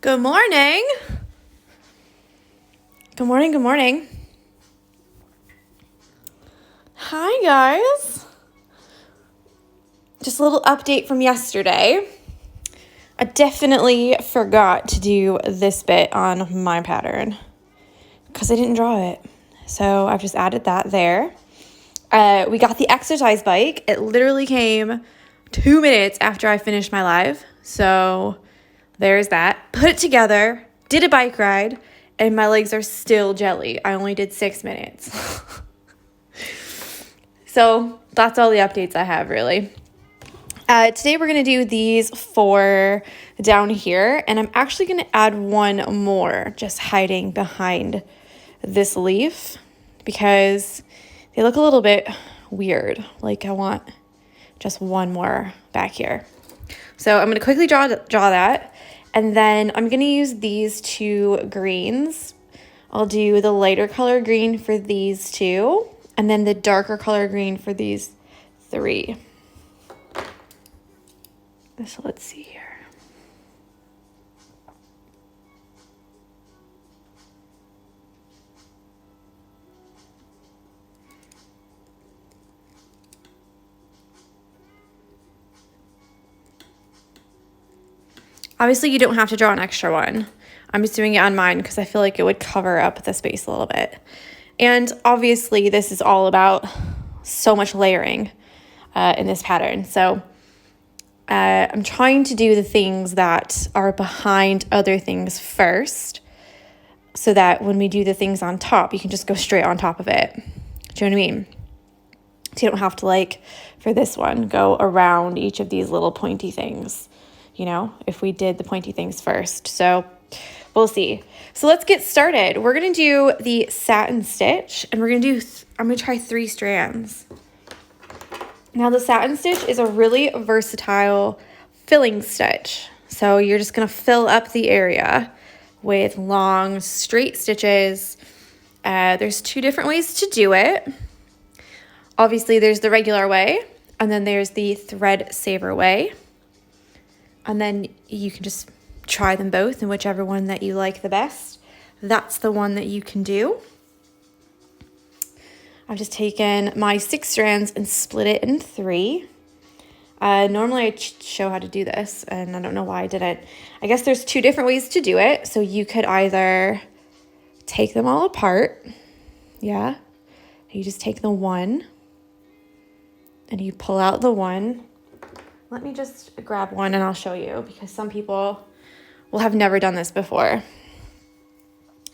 Good morning. Good morning, good morning. Hi, guys. Just a little update from yesterday. I definitely forgot to do this bit on my pattern because I didn't draw it. So I've just added that there. We got the exercise bike. It literally came 2 minutes after I finished my live. So there's that. Put it together, did a bike ride, and my legs are still jelly. I only did 6 minutes. So that's all the updates I have, really. Today we're going to do these 4 down here, and I'm actually going to add one more just hiding behind this leaf because they look a little bit weird. Like I want just one more back here. So I'm going to quickly draw that, and then I'm going to use these 2 greens. I'll do the lighter color green for these 2, and then the darker color green for these 3. So let's see here. Obviously, you don't have to draw an extra one. I'm just doing it on mine because I feel like it would cover up the space a little bit. And obviously, this is all about so much layering in this pattern. So I'm trying to do the things that are behind other things first so that when we do the things on top, you can just go straight on top of it. Do you know what I mean? So you don't have to, like, for this one, go around each of these little pointy things, you know, if we did the pointy things first. So we'll see. So let's get started. We're going to do the satin stitch, and we're going to do, I'm going to try 3 strands. Now the satin stitch is a really versatile filling stitch. So you're just going to fill up the area with long straight stitches. There's 2 different ways to do it. Obviously there's the regular way, and then there's the thread saver way. And then you can just try them both, and whichever one that you like the best, that's the one that you can do. I've just taken my 6 strands and split it in 3. Normally I show how to do this, and I don't know why I didn't. I guess there's 2 different ways to do it. So you could either take them all apart. Yeah. You just take the one and you pull out the one. Let me just grab one and I'll show you, because some people will have never done this before.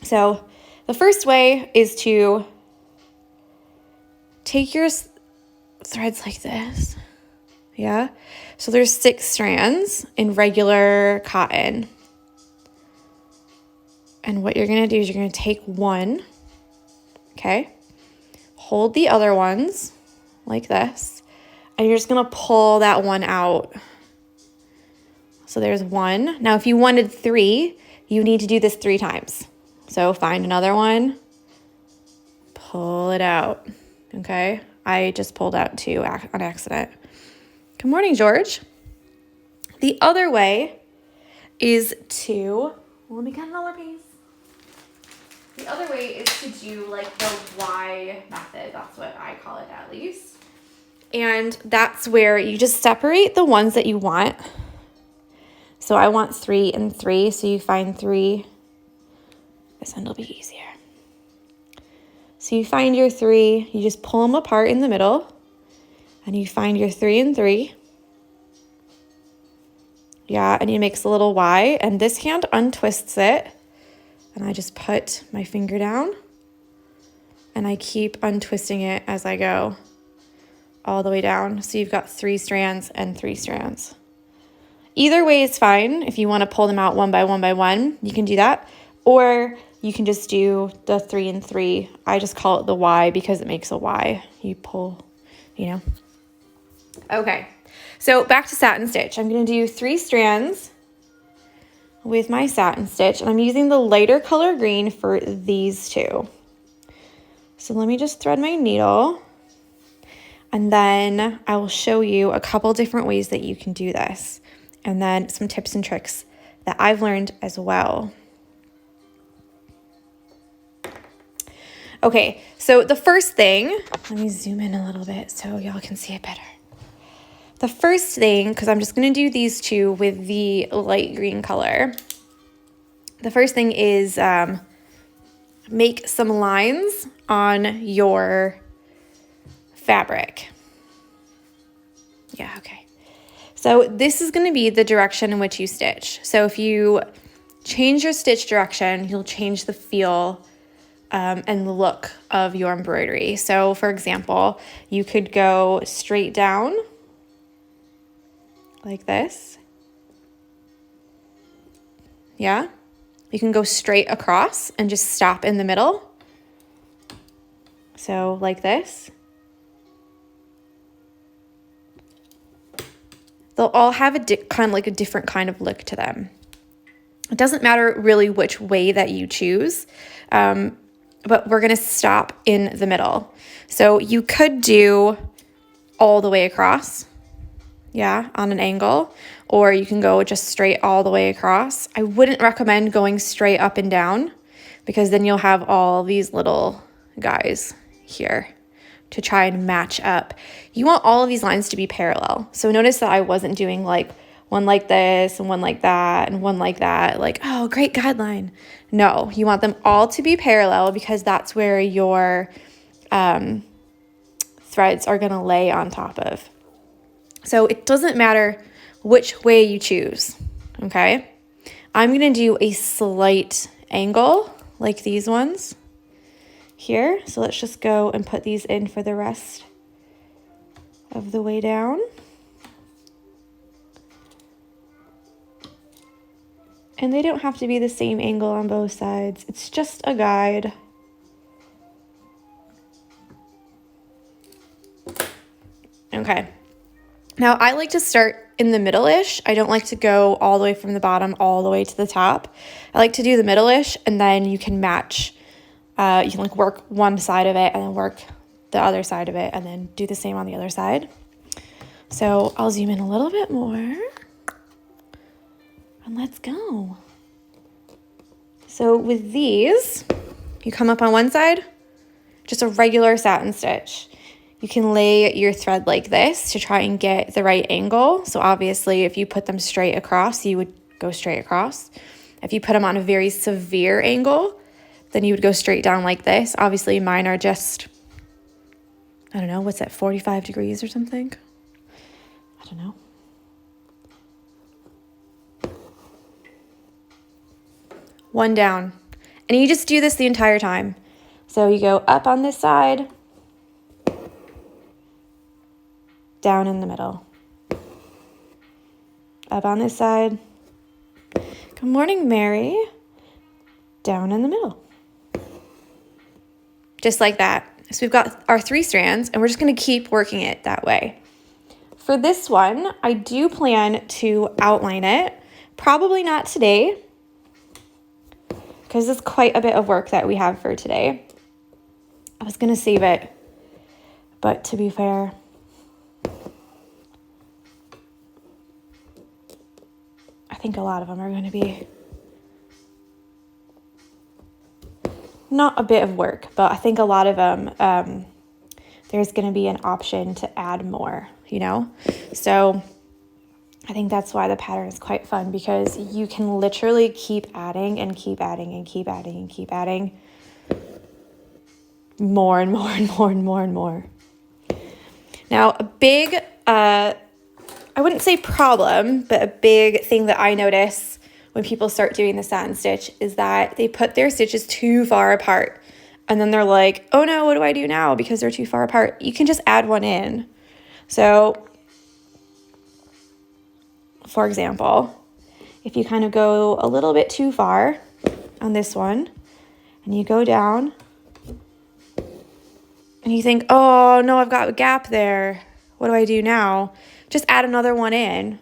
So the first way is to take your threads like this. Yeah. So there's 6 strands in regular cotton. And what you're going to do is you're going to take one. Okay. Hold the other ones like this. And you're just going to pull that one out. So there's 1. Now, if you wanted 3, you need to do this 3 times. So find another one. Pull it out. Okay. I just pulled out 2 on accident. Good morning, George. The other way is to, let me get another piece. The other way is to do like the Y method. That's what I call it, at least. And that's where you just separate the ones that you want. So I want 3 and 3. So you find 3. This one will be easier. So you find your 3, you just pull them apart in the middle, and you find your 3 and 3. Yeah, and you make a little Y, and this hand untwists it, and I just put my finger down, and I keep untwisting it as I go all the way down. So you've got 3 strands and 3 strands. Either way is fine. If you want to pull them out one by one, you can do that, or you can just do the 3 and 3. I just call it the Y because it makes a Y. You pull, you know. Okay, so back to satin stitch. I'm going to do 3 strands with my satin stitch, and I'm using the lighter color green for these 2. So let me just thread my needle. And then I will show you a couple different ways that you can do this, and then some tips and tricks that I've learned as well. Okay, so the first thing, let me zoom in a little bit so y'all can see it better. The first thing, because I'm just going to do these two with the light green color. The first thing is make some lines on your fabric. Yeah, okay. So this is going to be the direction in which you stitch. So if you change your stitch direction, you'll change the feel and the look of your embroidery. So for example, you could go straight down like this. Yeah. You can go straight across and just stop in the middle. So like this. They'll all have a kind of like a different kind of look to them. It doesn't matter really which way that you choose, but we're gonna stop in the middle. So you could do all the way across, yeah, on an angle, or you can go just straight all the way across. I wouldn't recommend going straight up and down because then you'll have all these little guys here to try and match up. You want all of these lines to be parallel. So notice that I wasn't doing like one like this and one like that and one like that, like, oh, great guideline. No, you want them all to be parallel because that's where your threads are gonna lay on top of. So it doesn't matter which way you choose, okay? I'm gonna do a slight angle like these ones here. So let's just go and put these in for the rest of the way down. And they don't have to be the same angle on both sides. It's just a guide. Okay. Now I like to start in the middle-ish. I don't like to go all the way from the bottom all the way to the top. I like to do the middle-ish, and then you can match. You can like work one side of it and then work the other side of it and then do the same on the other side. So I'll zoom in a little bit more and let's go. So with these, you come up on one side, just a regular satin stitch. You can lay your thread like this to try and get the right angle. So obviously if you put them straight across, you would go straight across. If you put them on a very severe angle, then you would go straight down like this. Obviously mine are just, I don't know, what's that, 45 degrees or something? I don't know. One down. And you just do this the entire time. So you go up on this side, down in the middle. Up on this side. Good morning, Mary. Down in the middle. Just like that. So we've got our 3 strands and we're just gonna keep working it that way. For this one, I do plan to outline it. Probably not today, because it's quite a bit of work that we have for today. I was gonna save it, but to be fair, I think a lot of them are gonna be not a bit of work, but I think a lot of them, there's going to be an option to add more, you know? So I think that's why the pattern is quite fun, because you can literally keep adding and keep adding and keep adding and keep adding more and more and more and more and more. Now, a big, I wouldn't say problem, but a big thing that I notice when people start doing the satin stitch is that they put their stitches too far apart. And then they're like, oh no, what do I do now? Because they're too far apart. You can just add one in. So, for example, if you kind of go a little bit too far on this one, and you go down, and you think, oh no, I've got a gap there. What do I do now? Just add another one in.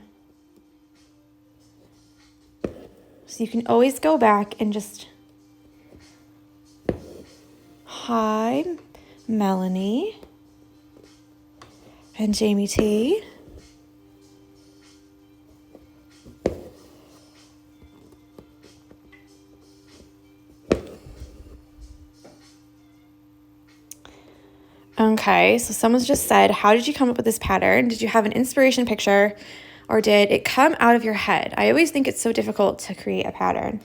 So you can always go back and just, hi, Melanie. and Jamie T. Okay, so someone's just said, how did you come up with this pattern? Did you have an inspiration picture or did it come out of your head? I always think it's so difficult to create a pattern.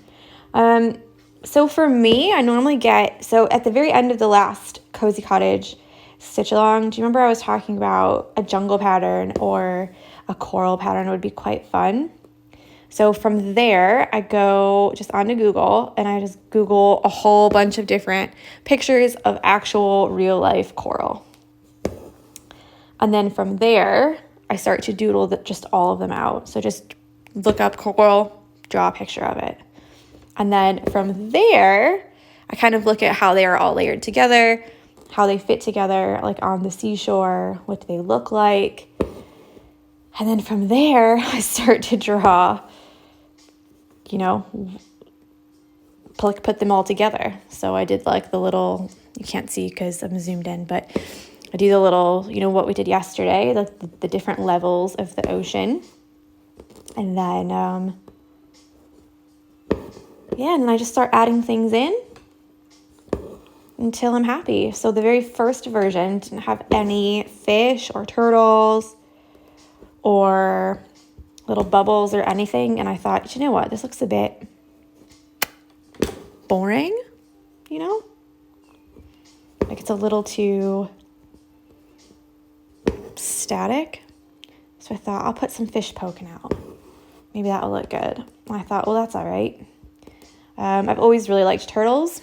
So for me, I normally so at the very end of the last Cozy Cottage stitch along, do you remember I was talking about a jungle pattern or a coral pattern would be quite fun? So from there, I go just onto Google and I just Google a whole bunch of different pictures of actual real life coral. And then from there, I start to doodle just all of them out. So just look up coral, draw a picture of it. And then from there, I kind of look at how they are all layered together, how they fit together, like on the seashore, what they look like. And then from there, I start to draw, you know, put them all together. So I did like the little, you can't see because I'm zoomed in, but I do the little, you know, what we did yesterday, the different levels of the ocean. And then, yeah, and I just start adding things in until I'm happy. So the very first version didn't have any fish or turtles or little bubbles or anything. And I thought, you know what, this looks a bit boring, you know? Like it's a little too static. So I thought I'll put some fish poking out. Maybe that'll look good. And I thought, well, that's all right. I've always really liked turtles,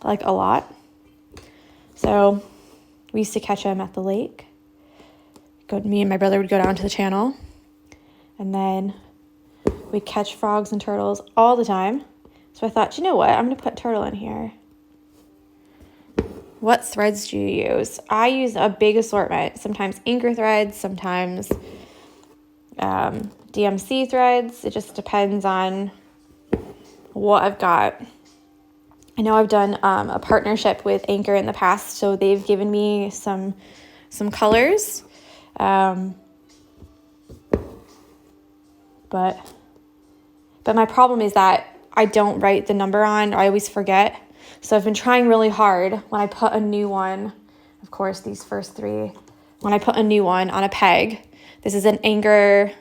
like a lot. So we used to catch them at the lake. Me and my brother would go down to the channel, and then we'd catch frogs and turtles all the time. So I thought, you know what? I'm going to put turtle in here. What threads do you use? I use a big assortment. Sometimes anchor threads, sometimes DMC threads. It just depends on what I've got. I know I've done a partnership with Anchor in the past, so they've given me some colors. But my problem is that I don't write the number on. I always forget. So I've been trying really hard when I put a new one, of course, these first three, when I put a new one on a peg, this is an Anchor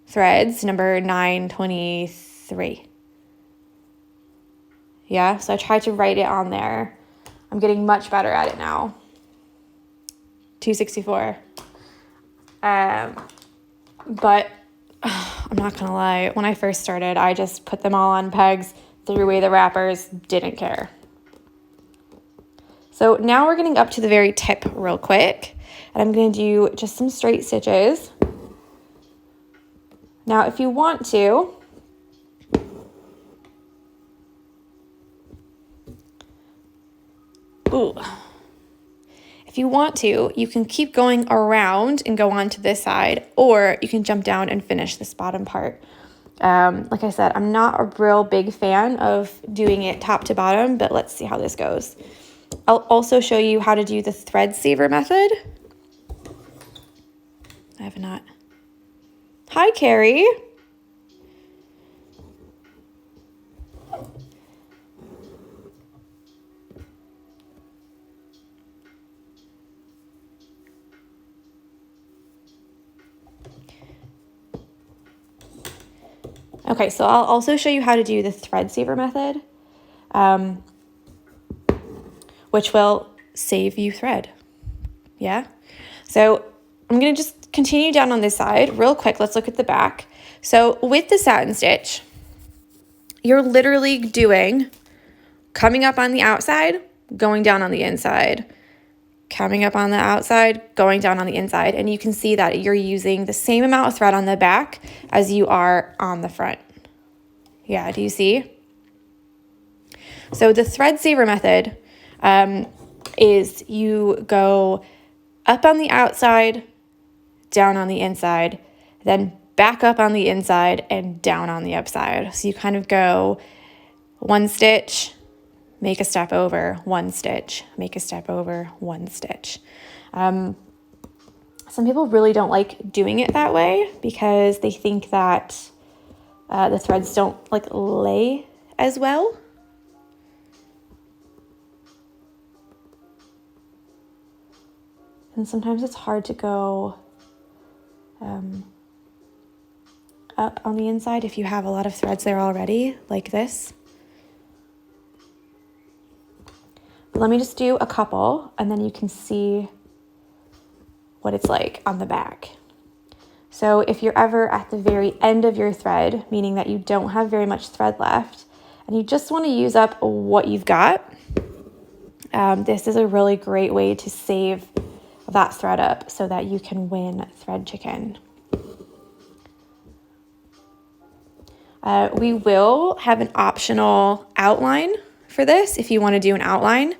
threads, number 923. Yeah, so I tried to write it on there. I'm getting much better at it now. 264. But I'm not gonna lie, when I first started, I just put them all on pegs, threw away the wrappers, didn't care. So now we're getting up to the very tip real quick, and I'm gonna do just some straight stitches. Now, if you want to, if you want to, you can keep going around and go on to this side, or you can jump down and finish this bottom part. Like I said, I'm not a real big fan of doing it top to bottom, but let's see how this goes. I'll also show you how to do the thread saver method. I have not. Hi, Carrie. Okay, so I'll also show you how to do the thread saver method, which will save you thread. Yeah. So I'm going to just continue down on this side real quick. Let's look at the back. So with the satin stitch, you're literally doing coming up on the outside, going down on the inside, coming up on the outside, going down on the inside. And you can see that you're using the same amount of thread on the back as you are on the front. Yeah, do you see? So the thread saver method is you go up on the outside, down on the inside, then back up on the inside and down on the upside. So you kind of go one stitch, make a step over, one stitch, make a step over, one stitch. Some people really don't like doing it that way because they think that the threads don't like lay as well. And sometimes it's hard to go up on the inside if you have a lot of threads there already, like this. But let me just do a couple, and then you can see what it's like on the back. So if you're ever at the very end of your thread, meaning that you don't have very much thread left, and you just want to use up what you've got, this is a really great way to save that thread up so that you can win thread chicken. We will have an optional outline for this if you want to do an outline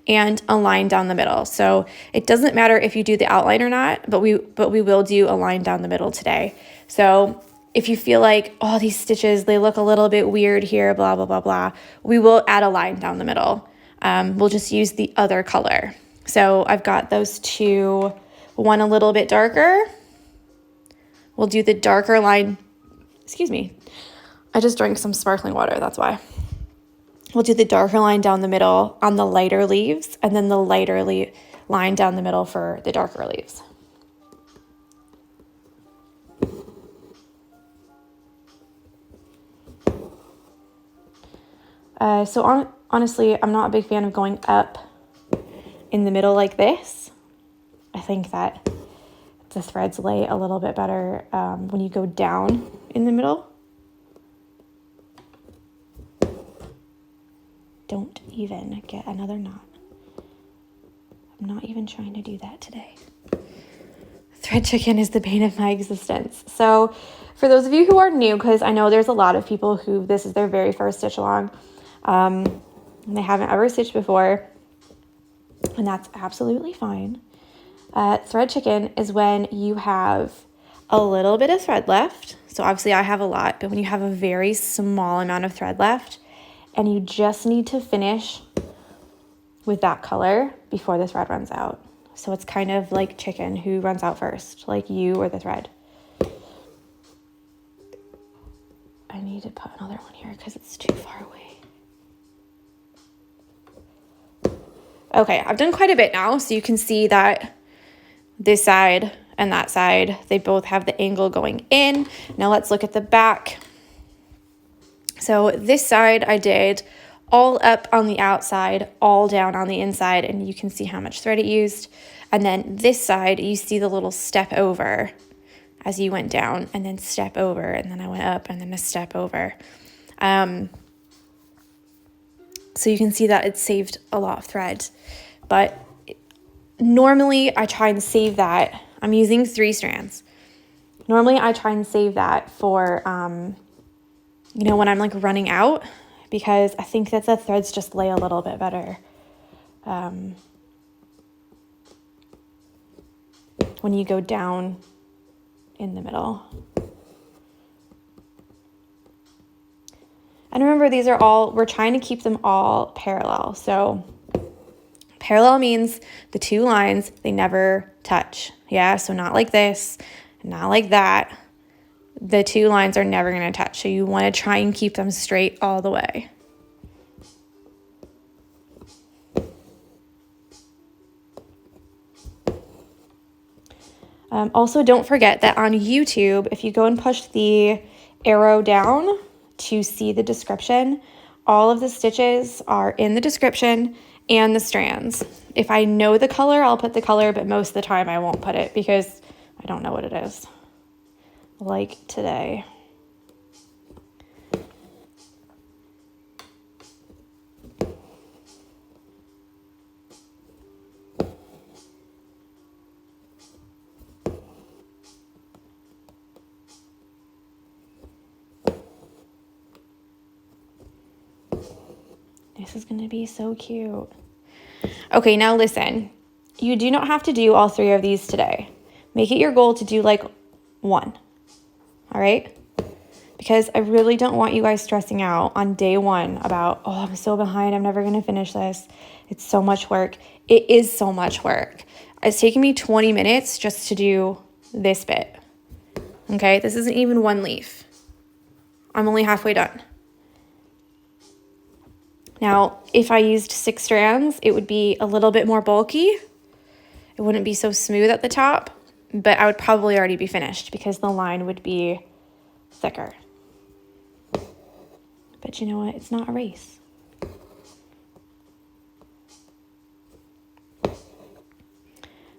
and a line down the middle. So it doesn't matter if you do the outline or not, but we will do a line down the middle today. So if you feel like, oh, these stitches, they look a little bit weird here, blah, blah, blah, blah, we will add a line down the middle. We'll just use the other color. So I've got those two, one a little bit darker. We'll do the darker line, excuse me. I just drank some sparkling water, that's why. We'll do the darker line down the middle on the lighter leaves, and then the lighter line down the middle for the darker leaves. Honestly, I'm not a big fan of going up in the middle like this. I think that the threads lay a little bit better when you go down in the middle. Don't even get another knot. I'm not even trying to do that today. Thread chicken is the bane of my existence. So for those of you who are new, because I know there's a lot of people who this is their very first stitch along, and they haven't ever stitched before, and that's absolutely fine. Thread chicken is when you have a little bit of thread left. So obviously I have a lot, but when you have a very small amount of thread left, and you just need to finish with that color before the thread runs out. So it's kind of like chicken, who runs out first, like you or the thread. I need to put another one here because it's too far away. Okay, I've done quite a bit now, so you can see that this side and that side, they both have the angle going in. Now let's look at the back. So this side I did all up on the outside, all down on the inside, and you can see how much thread it used. And then this side, you see the little step over as you went down, and then step over, and then I went up, and then a step over. So you can see that it saved a lot of thread. But normally I try and save that. I'm using 3 strands. Normally I try and save that for when I'm like running out, because I think that the threads just lay a little bit better when you go down in the middle. And remember, these are all, we're trying to keep them all parallel. So parallel means the 2 lines, they never touch. Yeah, so not like this, not like that. The 2 lines are never going to touch. So you want to try and keep them straight all the way. Also, don't forget that on YouTube, if you go and push the arrow down to see the description, all of the stitches are in the description and the strands. If I know the color, I'll put the color, but most of the time I won't put it because I don't know what it is. Like today. This is going to be so cute. Okay, now listen. You do not have to do all 3 of these today. Make it your goal to do like 1. All right? Because I really don't want you guys stressing out on day 1 about, oh, I'm so behind, I'm never going to finish this. It's so much work. It is so much work. It's taking me 20 minutes just to do this bit. Okay, this isn't even one leaf. I'm only halfway done. Now, if I used 6 strands, it would be a little bit more bulky. It wouldn't be so smooth at the top, but I would probably already be finished because the line would be thicker. But you know what? It's not a race.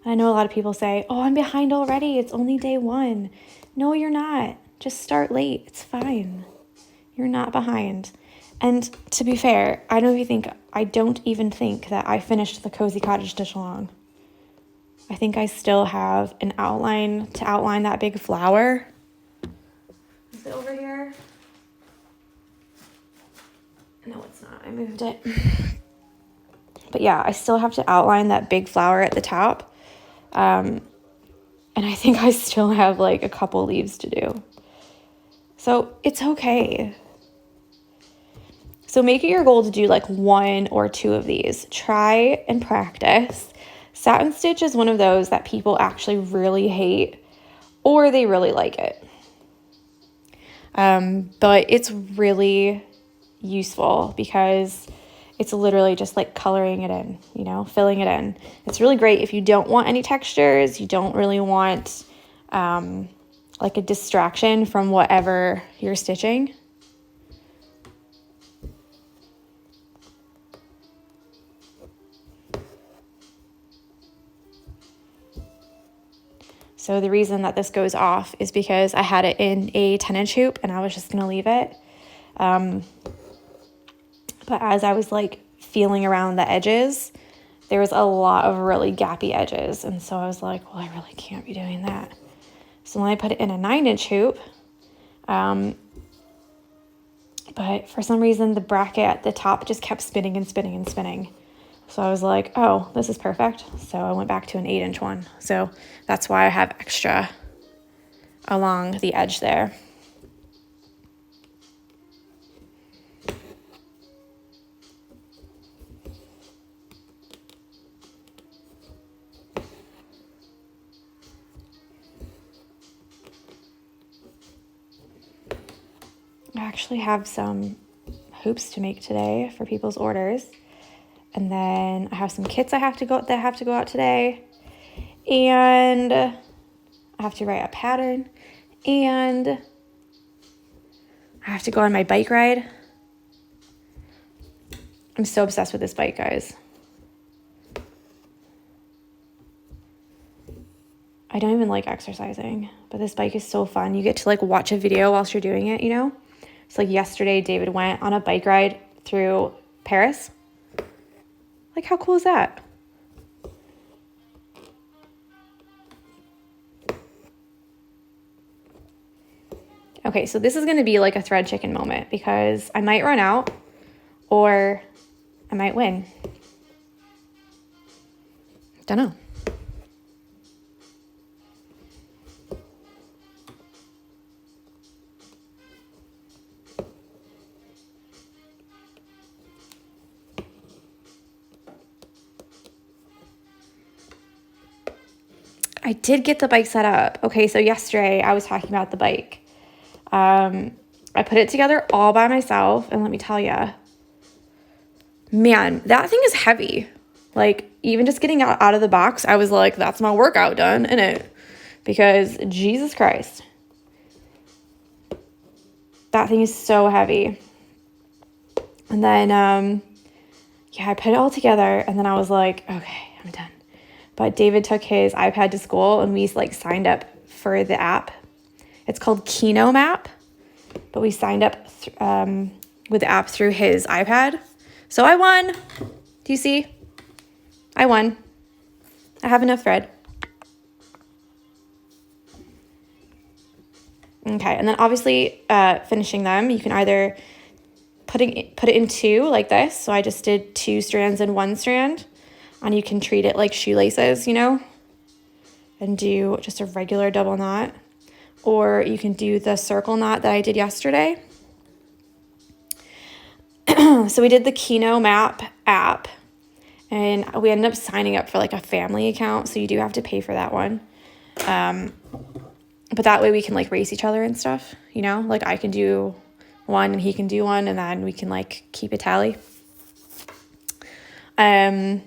I know a lot of people say, oh, I'm behind already. It's only day 1. No, you're not. Just start late. It's fine. You're not behind. And to be fair, I don't even think that I finished the Cozy Cottage Stitch Along. I think I still have an outline to outline that big flower. Is it over here? No, it's not. I moved it. But yeah, I still have to outline that big flower at the top. And I think I still have like a couple leaves to do. So it's okay. So make it your goal to do like 1 or 2 of these. Try and practice. Satin stitch is one of those that people actually really hate or they really like it. But it's really useful because it's literally just like coloring it in, you know, filling it in. It's really great if you don't want any textures, you don't really want like a distraction from whatever you're stitching. So the reason that this goes off is because I had it in a 10-inch hoop and I was just going to leave it. But as I was like feeling around the edges, there was a lot of really gappy edges. And so I was like, well, I really can't be doing that. So then I put it in a 9-inch hoop. But for some reason, the bracket at the top just kept spinning and spinning and spinning. So I was like, oh, this is perfect. So I went back to an 8-inch one. So that's why I have extra along the edge there. I actually have some hoops to make today for people's orders. And then I have some kits that have to go out today. And I have to write a pattern. And I have to go on my bike ride. I'm so obsessed with this bike, guys. I don't even like exercising, but this bike is so fun. You get to like watch a video whilst you're doing it, you know? So like yesterday, David went on a bike ride through Paris. Like, how cool is that? Okay, so this is going to be like a thread chicken moment because I might run out or I might win. Don't know. I did get the bike set up. Okay, so yesterday I was talking about the bike. I put it together all by myself, and let me tell you, man, that thing is heavy. Like, even just getting out of the box, I was like, that's my workout done, innit? Because, Jesus Christ. That thing is so heavy. And then, I put it all together, and then I was like, okay, I'm done. But David took his iPad to school, and we, like, signed up for the app. It's called Kino Map, but we signed up with the app through his iPad. So I won. Do you see? I won. I have enough thread. Okay, and then obviously finishing them, you can either put it in 2 like this. So I just did 2 strands and 1 strand. And you can treat it like shoelaces, you know, and do just a regular double knot. Or you can do the circle knot that I did yesterday. So we did the Kino Map app, And we ended up signing up for like a family account, so you do have to pay for that one. But that way we can like race each other and stuff, you know? Like I can do one and he can do one, and then we can like keep a tally. I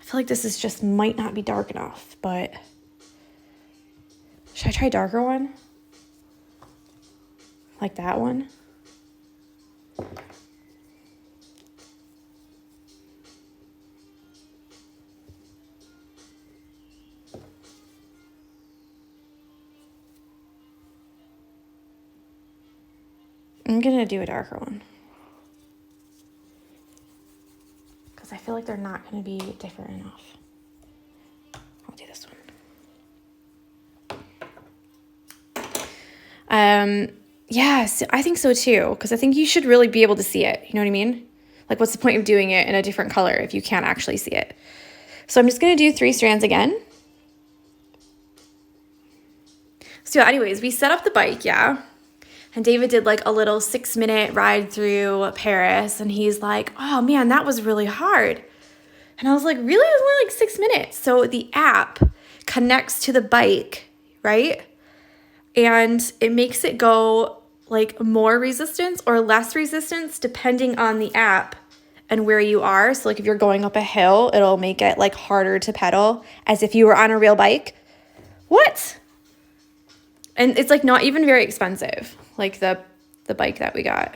feel like this is just might not be dark enough, but should I try a darker one? Like that one? I'm gonna do a darker one, because I feel like they're not gonna be different enough. I'll do this one. Yes, I think so too, because I think you should really be able to see it. You know what I mean? Like, what's the point of doing it in a different color if you can't actually see it? So I'm just gonna do 3 strands again. So anyways, we set up the bike, yeah. And David did like a little 6-minute ride through Paris, and he's like, oh man, that was really hard. And I was like, really? It was only like 6 minutes. So the app connects to the bike, right? And it makes it go like more resistance or less resistance depending on the app and where you are. So like if you're going up a hill, it'll make it like harder to pedal as if you were on a real bike. What? And it's like not even very expensive, like the bike that we got.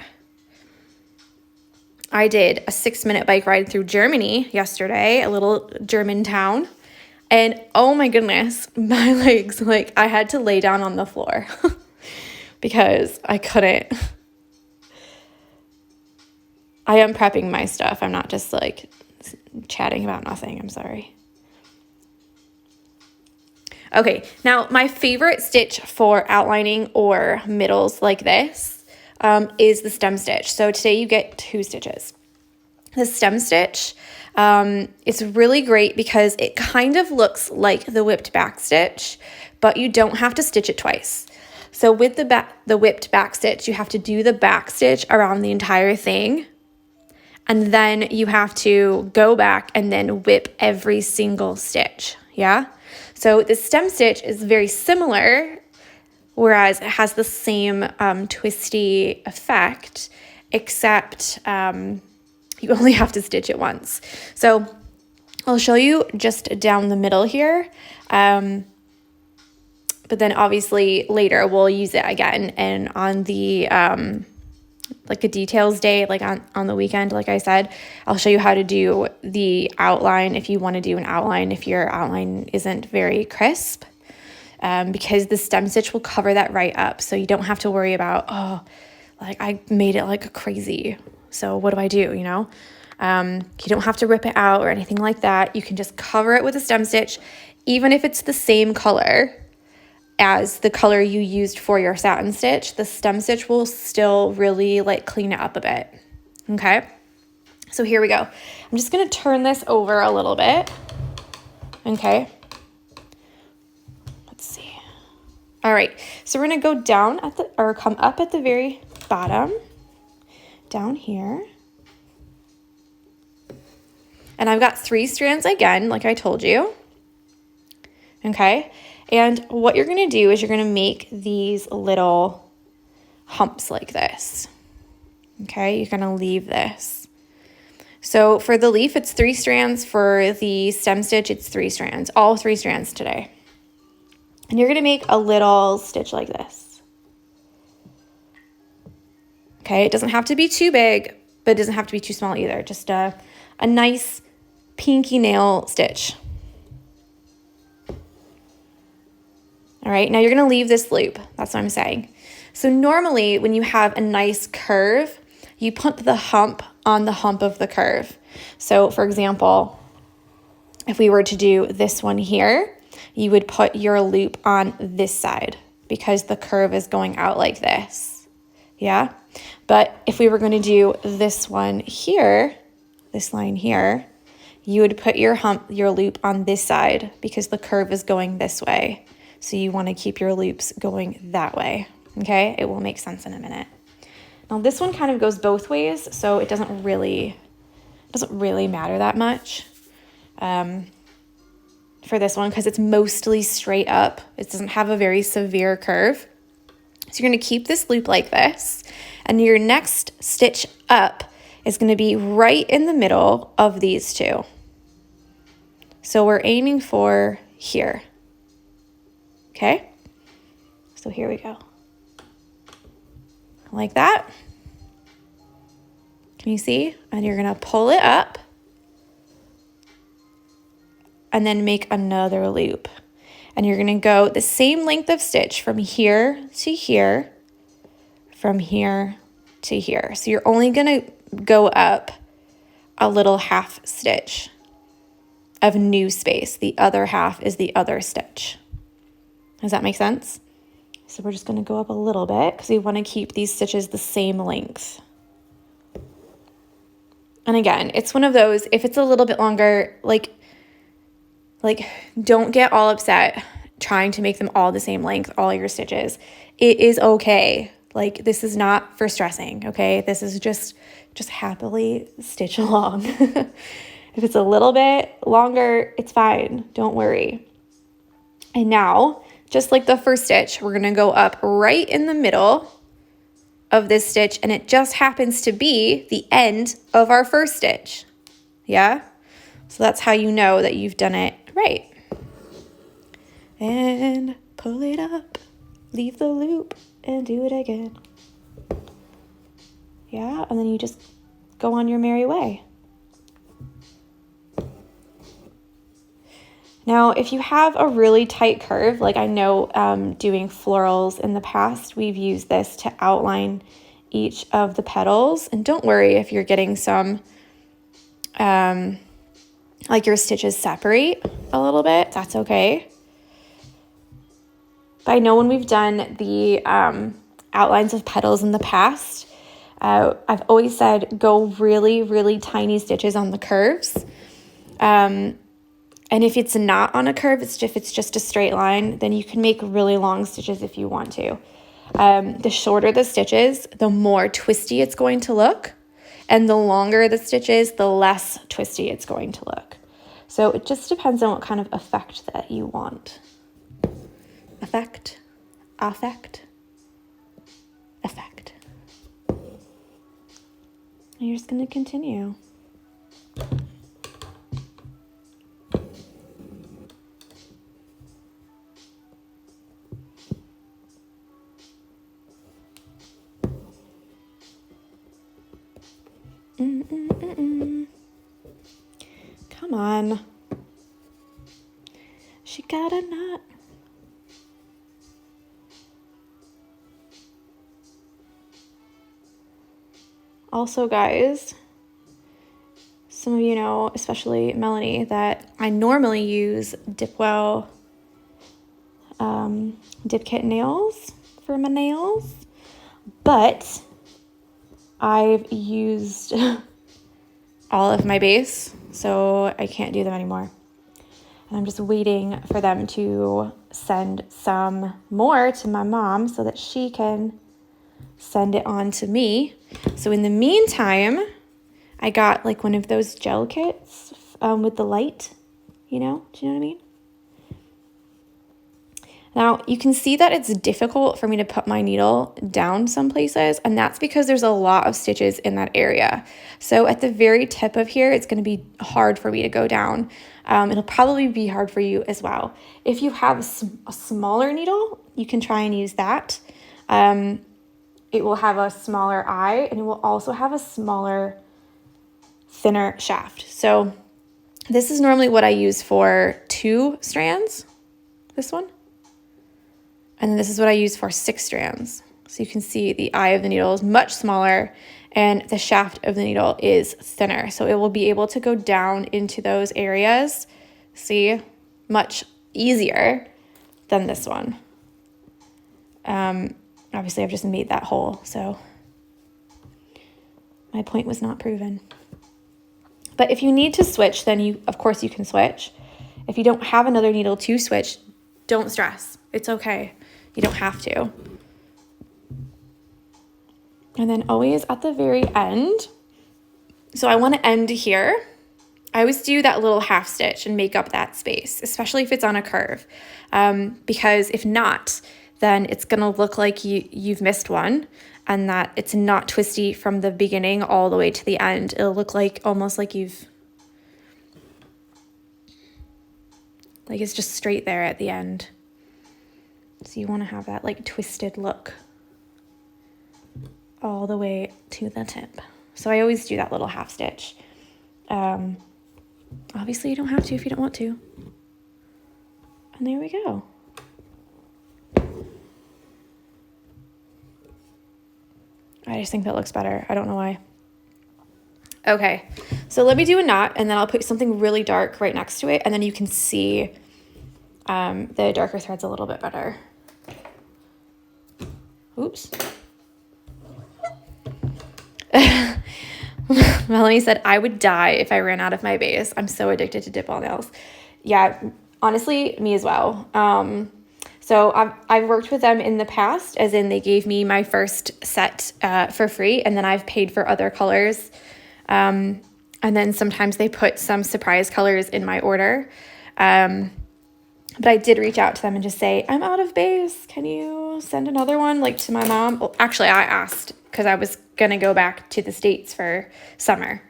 I did a 6-minute bike ride through Germany yesterday, a little German town. And oh my goodness, my legs, like I had to lay down on the floor because I couldn't. I am prepping my stuff. I'm not just like chatting about nothing. I'm sorry. Okay, now my favorite stitch for outlining or middles like this is the stem stitch. So today you get 2 stitches. The stem stitch, it's really great because it kind of looks like the whipped back stitch, but you don't have to stitch it twice. So with the whipped back stitch, you have to do the back stitch around the entire thing, and then you have to go back and then whip every single stitch, yeah? So the stem stitch is very similar, whereas it has the same twisty effect, except you only have to stitch it once. So I'll show you just down the middle here, but then obviously later we'll use it again, and on the like a details day, like on the weekend, like I said, I'll show you how to do the outline if you want to do an outline if your outline isn't very crisp, because the stem stitch will cover that right up. So you don't have to worry about, oh, like I made it like crazy, so what do I do, you know? You don't have to rip it out or anything like that. You can just cover it with a stem stitch, even if it's the same color as the color you used for your satin stitch. The stem stitch will still really like clean it up a bit. Okay, so here we go. I'm just gonna turn this over a little bit. Okay, let's see. All right, so we're gonna go down at the, or come up at the very bottom, down here. And I've got 3 strands again, like I told you. Okay, and what you're gonna do is you're gonna make these little humps like this. Okay, you're gonna leave this. So for the leaf, it's 3 strands. For the stem stitch, it's 3 strands, all 3 strands today. And you're gonna make a little stitch like this. Okay, it doesn't have to be too big, but it doesn't have to be too small either. Just a nice pinky nail stitch. All right, now you're gonna leave this loop. That's what I'm saying. So normally when you have a nice curve, you put the hump on the hump of the curve. So for example, if we were to do this one here, you would put your loop on this side because the curve is going out like this. Yeah, but if we were going to do this one here, this line here, you would put your loop on this side because the curve is going this way. So you want to keep your loops going that way. Okay, it will make sense in a minute. Now this one kind of goes both ways, so it doesn't really It doesn't really matter that much for this one because it's mostly straight up. It doesn't have a very severe curve. So you're going to keep this loop like this, and your next stitch up is going to be right in the middle of these two. So we're aiming for here. Okay? So here we go. Like that. Can you see? And you're going to pull it up and then make another loop. And you're going to go the same length of stitch from here to here, from here to here. So you're only going to go up a little half stitch of new space. The other half is the other stitch. Does that make sense? So we're just going to go up a little bit because we want to keep these stitches the same length. And again, it's one of those, if it's a little bit longer, like don't get all upset trying to make them all the same length, all your stitches. It is okay. Like, this is not for stressing, okay? This is just happily stitch along. If it's a little bit longer, it's fine. Don't worry. And now, just like the first stitch, we're gonna go up right in the middle of this stitch, and it just happens to be the end of our first stitch. Yeah? So that's how you know that you've done it right. And pull it up, leave the loop, and do it again. Yeah, and then you just go on your merry way. Now, if you have a really tight curve, like I know doing florals in the past, we've used this to outline each of the petals. And don't worry if you're getting some, like your stitches separate a little bit, that's okay. But I know when we've done the outlines of petals in the past, I've always said go really, really tiny stitches on the curves. And if it's not on a curve, if it's just a straight line, then you can make really long stitches if you want to. The shorter the stitches, the more twisty it's going to look. And the longer the stitches, the less twisty it's going to look. So it just depends on what kind of effect that you want. Effect, affect, effect. And you're just going to continue. Come on. She got a knot. Also, guys, some of you know, especially Melanie, that I normally use Dipwell Dip Kit nails for my nails, but I've used all of my base, so I can't do them anymore. And I'm just waiting for them to send some more to my mom so that she can send it on to me. So in the meantime, I got like one of those gel kits with the light, you know? Do you know what I mean? Now, you can see that it's difficult for me to put my needle down some places, and that's because there's a lot of stitches in that area. So at the very tip of here, it's going to be hard for me to go down. It'll probably be hard for you as well. If you have a smaller needle, you can try and use that. It will have a smaller eye, and it will also have a smaller, thinner shaft. So this is normally what I use for 2 strands, this one. And then this is what I use for 6 strands. So you can see the eye of the needle is much smaller and the shaft of the needle is thinner. So it will be able to go down into those areas, see, much easier than this one. Obviously I've just made that hole, so my point was not proven. But if you need to switch, then of course you can switch. If you don't have another needle to switch, don't stress. It's okay. You don't have to. And then always at the very end, So I want to end here. I always do that little half stitch and make up that space, especially if it's on a curve. Because if not, then it's going to look like you've missed one and that it's not twisty from the beginning all the way to the end. It'll look like almost like like it's just straight there at the end. So you want to have that like twisted look all the way to the tip. So I always do that little half stitch. Obviously you don't have to if you don't want to. And there we go. I just think that looks better. I don't know why. Okay, so let me do a knot and then I'll put something really dark right next to it and then you can see the darker threads a little bit better. Oops. Melanie said, I would die if I ran out of my base. I'm so addicted to dip ball nails. Yeah, honestly, me as well. So I've worked with them in the past, as in they gave me my first set for free, and then I've paid for other colors. And then sometimes they put some surprise colors in my order. But I did reach out to them and just say, I'm out of base. Can you send another one like to my mom? Well, actually, I asked because I was going to go back to the States for summer.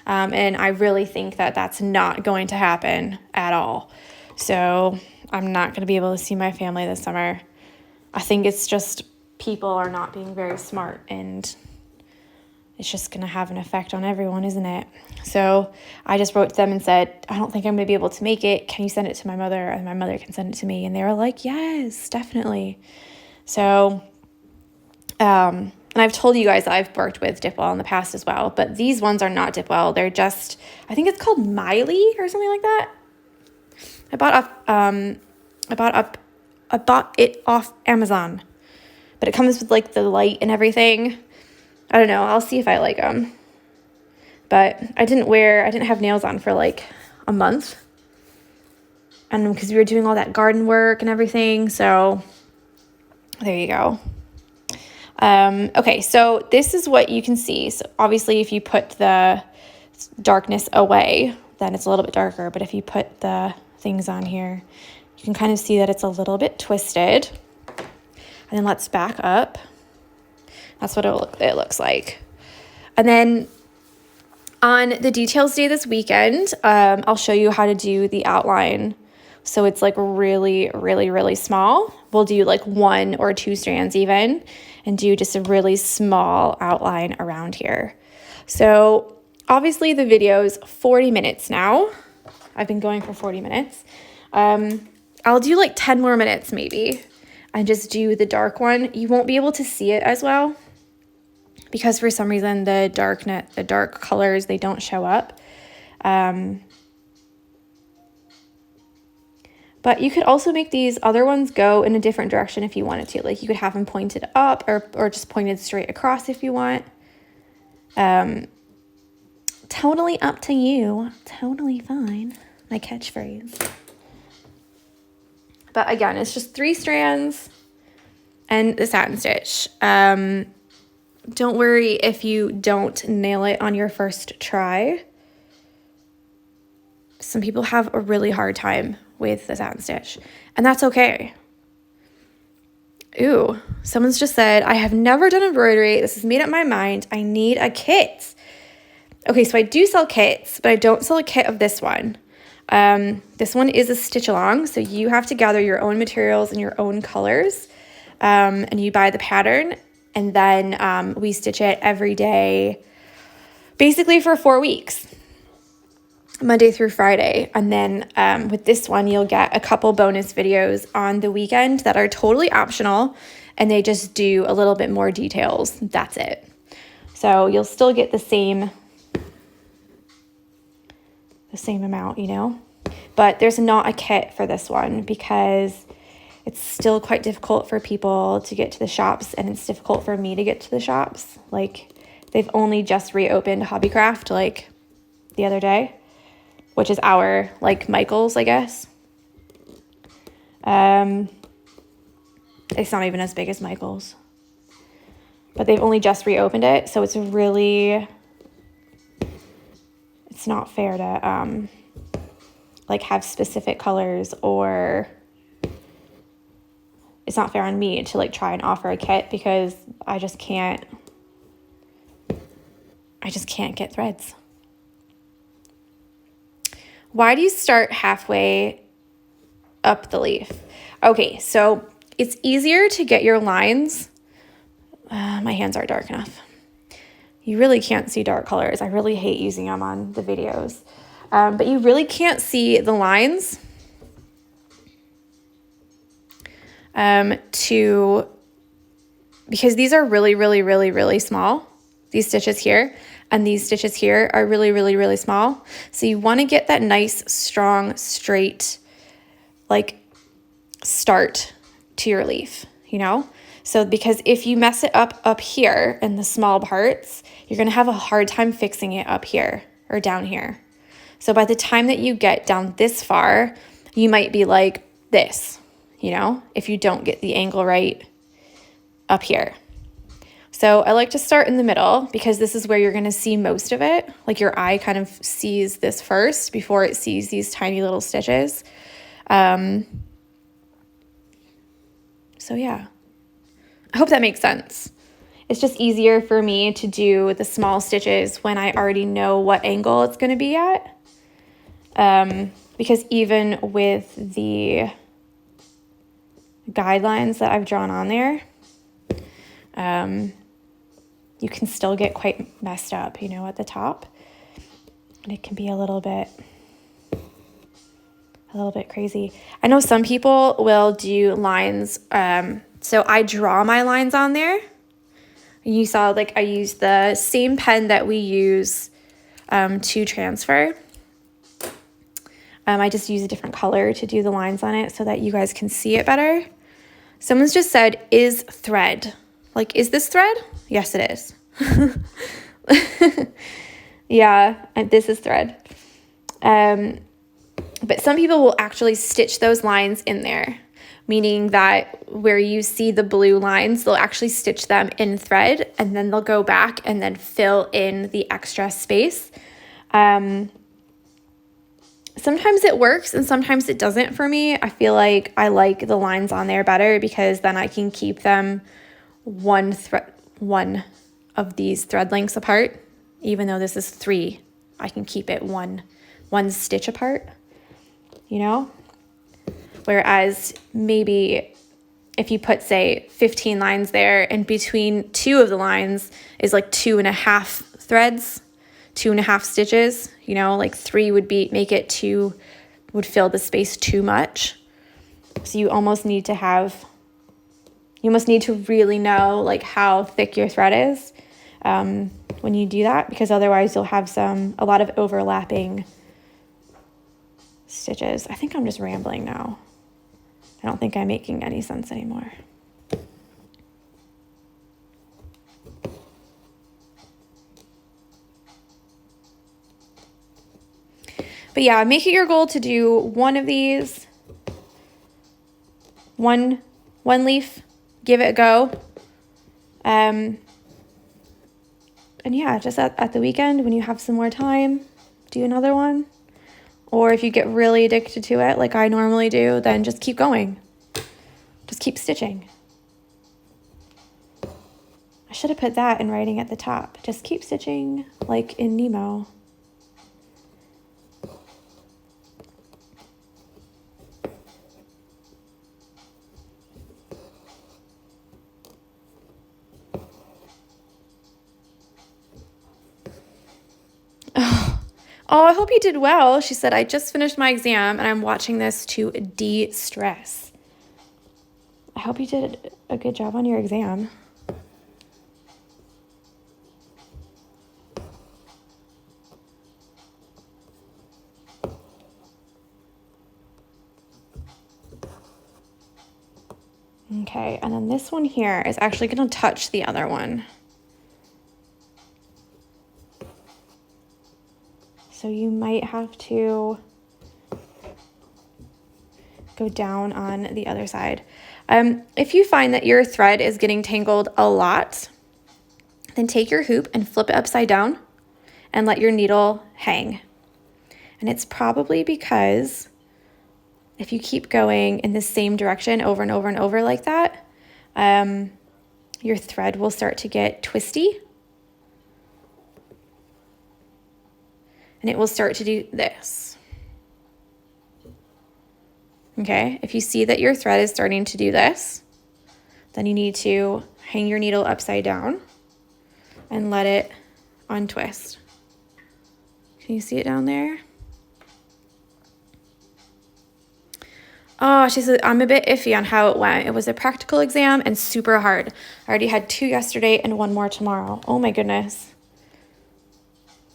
And I really think that that's not going to happen at all. So I'm not going to be able to see my family this summer. I think it's just people are not being very smart and it's just going to have an effect on everyone, isn't it? So I just wrote to them and said, I don't think I'm going to be able to make it. Can you send it to my mother? And my mother can send it to me. And they were like, yes, definitely. So, and I've told you guys I've worked with Dipwell in the past as well, but these ones are not Dipwell. They're just, I think it's called Miley or something like that. I bought it off Amazon, but it comes with like the light and everything. I don't know. I'll see if I like them. But I didn't have nails on for like a month. And because we were doing all that garden work and everything. So there you go. Okay, so this is what you can see. So obviously if you put the darkness away, then it's a little bit darker. But if you put the things on here, you can kind of see that it's a little bit twisted. And then let's back up. That's what it looks like. And then on the details day this weekend, I'll show you how to do the outline. So it's like really, really, really small. We'll do like 1 or 2 strands even and do just a really small outline around here. So obviously the video's 40 minutes now. I've been going for 40 minutes. I'll do like 10 more minutes maybe and just do the dark one. You won't be able to see it as well because for some reason the dark colors, they don't show up. But you could also make these other ones go in a different direction if you wanted to. Like you could have them pointed up or just pointed straight across if you want. Totally up to you. Totally fine. My catchphrase. But again, it's just 3 strands and the satin stitch. Don't worry if you don't nail it on your first try. Some people have a really hard time with the satin stitch, and that's okay. Ooh, someone's just said, I have never done embroidery. This has made up my mind. I need a kit. Okay, so I do sell kits, but I don't sell a kit of this one. This one is a stitch along, so you have to gather your own materials and your own colors, and you buy the pattern, and then we stitch it every day, basically for 4 weeks. Monday through Friday. And then with this one, you'll get a couple bonus videos on the weekend that are totally optional and they just do a little bit more details. That's it. So you'll still get the same amount, you know, but there's not a kit for this one because it's still quite difficult for people to get to the shops and it's difficult for me to get to the shops. Like they've only just reopened Hobbycraft like the other day, which is our, like, Michael's, I guess. It's not even as big as Michael's. But they've only just reopened it, so it's really it's not fair to like have specific colors, or it's not fair on me to like try and offer a kit because I just can't get threads. Why do you start halfway up the leaf? Okay, so it's easier to get your lines. My hands are dark enough. You really can't see dark colors. I really hate using them on the videos. But you really can't see the lines because these are really, really, really, really small. These stitches here and these stitches here are really, really, really small. So you want to get that nice, strong, straight, like start to your leaf, you know? So because if you mess it up here in the small parts, you're going to have a hard time fixing it up here or down here. So by the time that you get down this far, you might be like this, you know, if you don't get the angle right up here. So I like to start in the middle because this is where you're going to see most of it. Like your eye kind of sees this first before it sees these tiny little stitches. So yeah, I hope that makes sense. It's just easier for me to do the small stitches when I already know what angle it's going to be at. Because even with the guidelines that I've drawn on there, you can still get quite messed up, you know, at the top. And it can be a little bit crazy. I know some people will do lines. So I draw my lines on there. You saw, like, I use the same pen that we use to transfer. I just use a different color to do the lines on it so that you guys can see it better. Someone's just said, is thread. Like, is this thread? Yes, it is. Yeah, this is thread. But some people will actually stitch those lines in there, meaning that where you see the blue lines, they'll actually stitch them in thread, and then they'll go back and then fill in the extra space. Sometimes it works and sometimes it doesn't for me. I feel like I like the lines on there better because then I can keep them one of these thread lengths apart. Even though this is 3, I can keep it one stitch apart, you know? Whereas maybe if you put, say, 15 lines there, and between 2 of the lines is like 2.5 threads, 2.5 stitches, you know, like 3 would make it 2, would fill the space too much. So you almost need to really know like how thick your thread is when you do that, because otherwise you'll have a lot of overlapping stitches. I think I'm just rambling now. I don't think I'm making any sense anymore. But yeah, make it your goal to do one of these, one leaf, give it a go. And yeah, just at the weekend when you have some more time, do another one. Or if you get really addicted to it, like I normally do, then just keep going. Just keep stitching. I should have put that in writing at the top. Just keep stitching, like in Nemo. Oh, I hope you did well. She said, I just finished my exam and I'm watching this to de-stress. I hope you did a good job on your exam. Okay, and then this one here is actually going to touch the other one. So you might have to go down on the other side. If you find that your thread is getting tangled a lot, then take your hoop and flip it upside down and let your needle hang. And it's probably because if you keep going in the same direction over and over and over like that, your thread will start to get twisty. And it will start to do this. Okay, if you see that your thread is starting to do this, then you need to hang your needle upside down and let it untwist. Can you see it down there? Oh, she said, I'm a bit iffy on how it went. It was a practical exam and super hard. I already had 2 yesterday and 1 more tomorrow. Oh my goodness.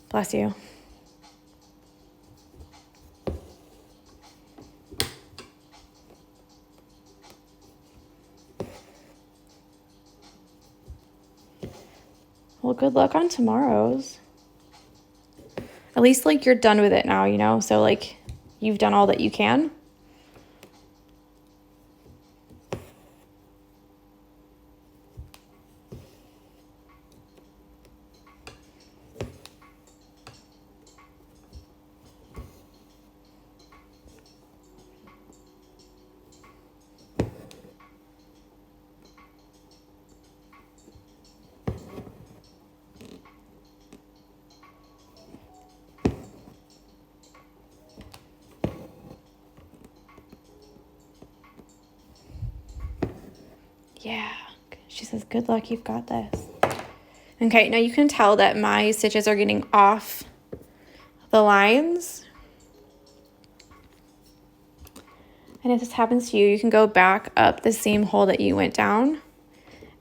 Bless you. Well, good luck on tomorrow's. At least, like, you're done with it now, you know? So, like, you've done all that you can. Yeah, she says, good luck, you've got this. Okay, now you can tell that my stitches are getting off the lines. And if this happens to you, you can go back up the same hole that you went down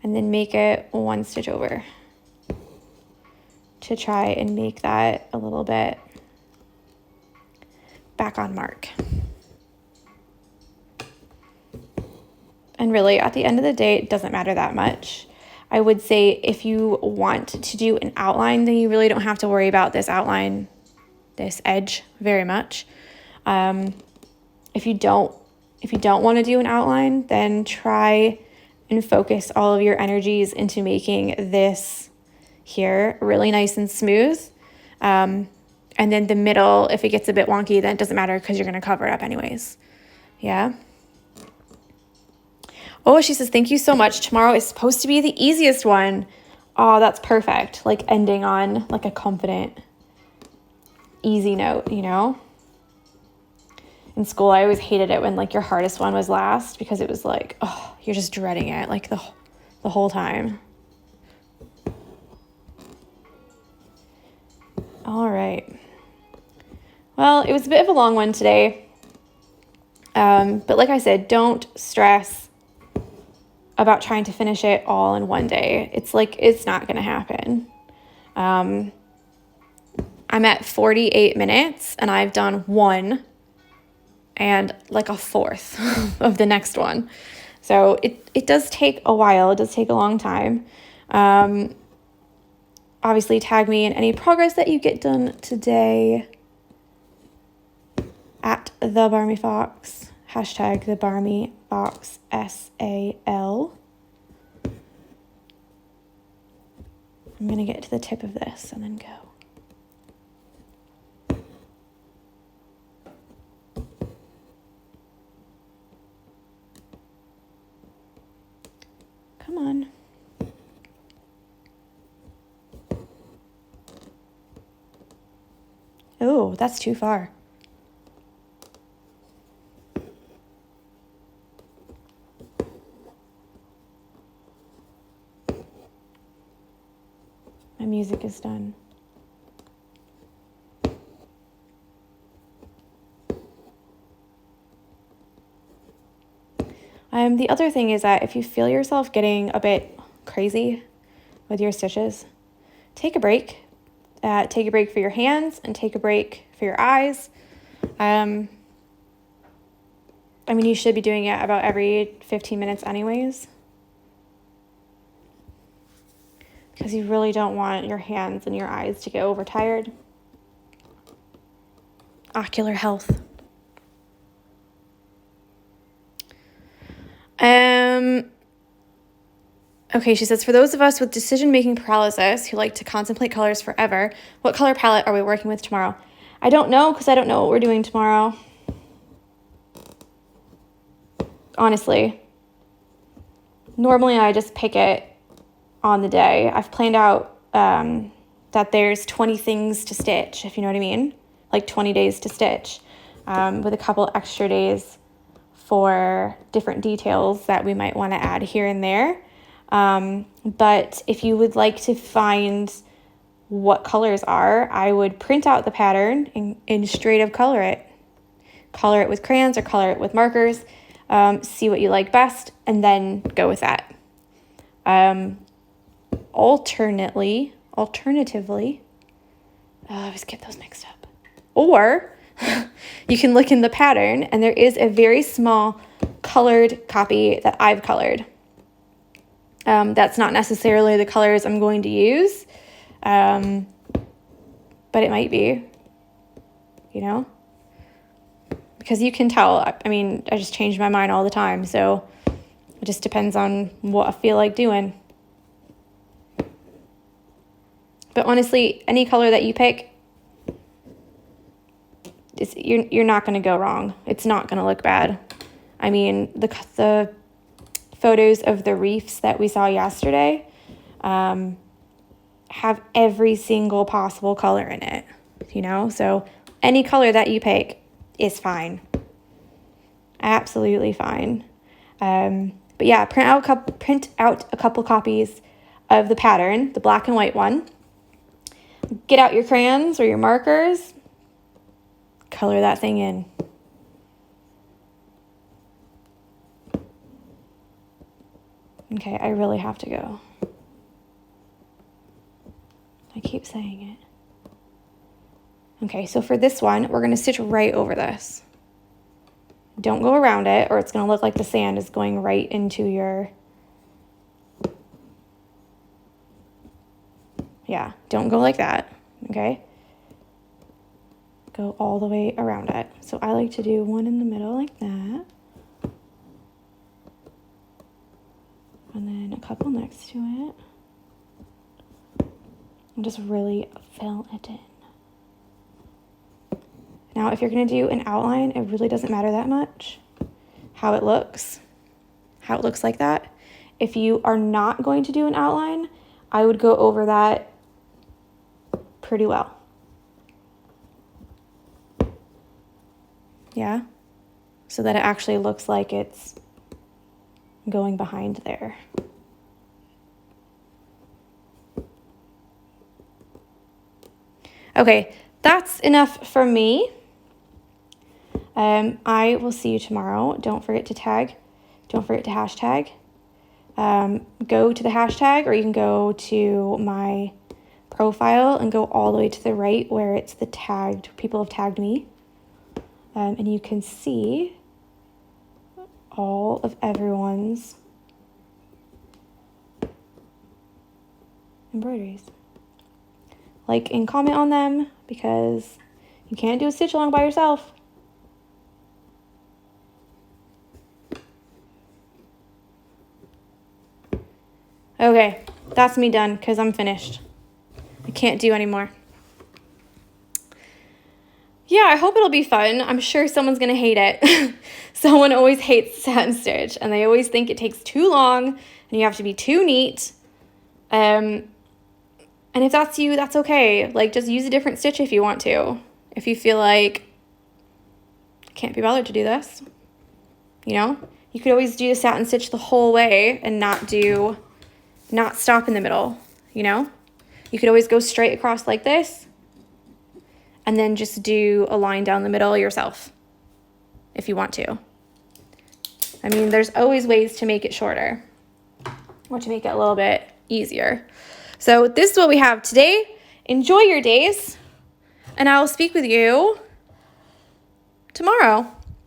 and then make it 1 stitch over to try and make that a little bit back on mark. And really, at the end of the day, it doesn't matter that much. I would say if you want to do an outline, then you really don't have to worry about this outline, this edge very much. If you don't want to do an outline, then try and focus all of your energies into making this here really nice and smooth. And then the middle, if it gets a bit wonky, then it doesn't matter because you're going to cover it up anyways. Yeah. Oh, she says, thank you so much. Tomorrow is supposed to be the easiest one. Oh, that's perfect. Like ending on like a confident, easy note, you know? In school, I always hated it when like your hardest one was last because it was like, oh, you're just dreading it like the whole time. All right. Well, it was a bit of a long one today. But like I said, don't stress about trying to finish it all in one day. It's like, it's not going to happen. I'm at 48 minutes and I've done 1 and like a 4th of the next one. So it does take a while. It does take a long time. Obviously tag me in any progress that you get done today at the Barmy Fox. Hashtag the Barmy Fox SAL. I'm going to get to the tip of this and then go. Come on. Oh, that's too far. My music is done. The other thing is that if you feel yourself getting a bit crazy with your stitches, take a break. Take a break for your hands and take a break for your eyes. I mean, you should be doing it about every 15 minutes anyways, because you really don't want your hands and your eyes to get overtired. Ocular health. Okay, she says, for those of us with decision-making paralysis who like to contemplate colors forever, what color palette are we working with tomorrow? I don't know, because I don't know what we're doing tomorrow. Honestly. Normally, I just pick it on the day. I've planned out that there's 20 things to stitch, if you know what I mean. Like 20 days to stitch, with a couple extra days for different details that we might want to add here and there. But if you would like to find what colors are, I would print out the pattern and straight up color it. Color it with crayons or color it with markers. See what you like best and then go with that. Alternatively, I always get those mixed up. Or you can look in the pattern and there is a very small colored copy that I've colored. That's not necessarily the colors I'm going to use, but it might be, you know, because you can tell. I mean, I just change my mind all the time, so it just depends on what I feel like doing. But honestly, any color that you pick, you're not going to go wrong. It's not going to look bad. I mean, the photos of the reefs that we saw yesterday have every single possible color in it, you know? So any color that you pick is fine. Absolutely fine. But yeah, print out a couple copies of the pattern, the black and white one. Get out your crayons or your markers. Color that thing in. Okay, I really have to go. I keep saying it. Okay, so for this one, we're going to stitch right over this. Don't go around it, or it's going to look like the sand is going right into your... Yeah, don't go like that, okay? Go all the way around it. So I like to do one in the middle like that. And then a couple next to it. And just really fill it in. Now, if you're going to do an outline, it really doesn't matter that much how it looks like that. If you are not going to do an outline, I would go over that pretty well. Yeah, so that it actually looks like it's going behind there. Okay, that's enough for me. I will see you tomorrow. Don't forget to tag. Don't forget to hashtag. Go to the hashtag, or you can go to my profile and go all the way to the right where it's the tagged, people have tagged me. And you can see all of everyone's embroideries. Like and comment on them, because you can't do a stitch along by yourself. Okay, that's me done because I'm finished. I can't do anymore. Yeah, I hope it'll be fun. I'm sure someone's going to hate it. Someone always hates satin stitch, and they always think it takes too long, and you have to be too neat. And if that's you, that's okay. Like, just use a different stitch if you want to. If you feel like, I can't be bothered to do this, you know? You could always do the satin stitch the whole way and not stop in the middle, you know? You could always go straight across like this, and then just do a line down the middle yourself if you want to. I mean, there's always ways to make it shorter or to make it a little bit easier. So this is what we have today. Enjoy your days, and I will speak with you tomorrow.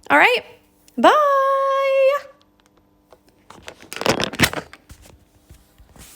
All right, bye.